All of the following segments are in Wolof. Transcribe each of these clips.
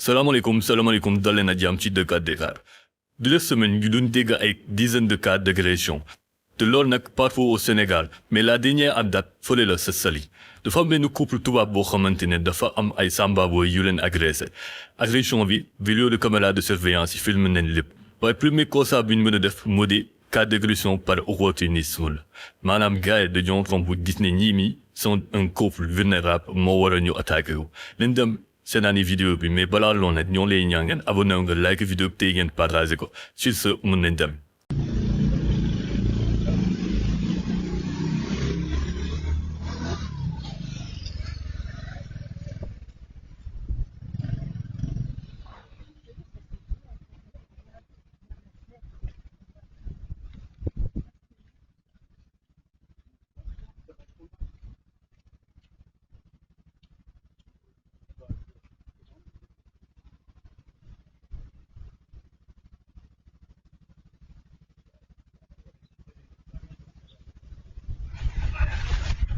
salaamaaleykum dal leen a jàmm ci Dakar Dakar de la semaine ñu doon dégg ay dizaines de cas d'agression te loolu nag parfois au Sénégal mais la dernière en date fële la sa Saly dafa am benn couple tubaab boo xamante ne dafa am ay samba-boy yu leen agressé agression bi vidéo de caméra de surveillance yi filmé nañ lépp waaye premier constat bi ñu mën a def moo di cas d'agression par opportunisme la maanaam gars yi dañoo romb gis ne ñii mi sont un couple vulnérable moo war a ñu attaqué wu leen dem seetaani vidéo bi mais balaa loolu nag ñoo lay ñaan ngeen abonné nga like vidéo bi tey ngeen partagé ko sur ce mën nañ dem.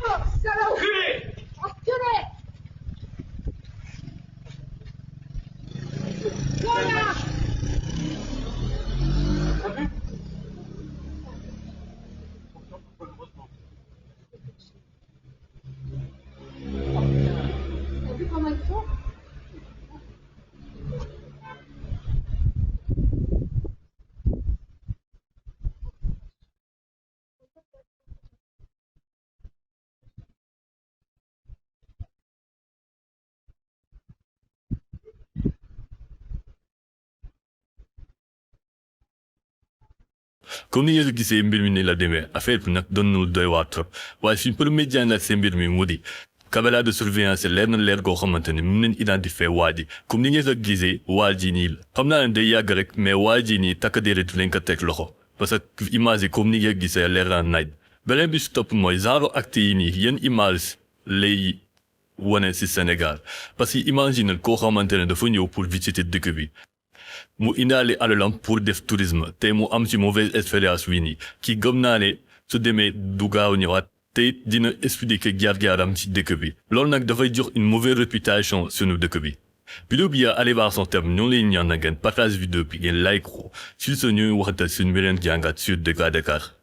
Enculé! Enculé! Voilà! T'as vu? T'as vu comment ils sont? comme ni ngeen ko gisee mbir mi ni la demee affaire bi nag doon na doy waar trop waaye suñ premier jàngat seen mbir mi mu di caméra de surveillance leer na leer goo xamante ne mën nañ identifier waa ji comme ni ngeen ko gisee waa ji nii la xam naa ne day yàgg rek mais waa ji nii takk déedéet lañ ko teg loxo parce que image yi comme ni ngeen gisee leer na naaj beneen bi si topp mooy genre acte yi nii yenn image lay wane si Sénégal parce que imagine koo xamante ne dafa ñëw pour visiter dëkk bi mu indaale alalam pour def tourisme te mu am ci mauvaise expérience wii nii kii gëm naa ne su demee du gaaw ñëwaat te dina expliquer jaar-jaaram ci dëkk bi loolu nag dafay jox une mauvaise réputation sunu dëkk bi. vidéo bi yaa allé voir son terme ñoo leen ñaan na ngeen partage vidéo bi ngeen like ko sur ce ñuy waxtaan suñu beneen jàngat sur Dakar Dakar.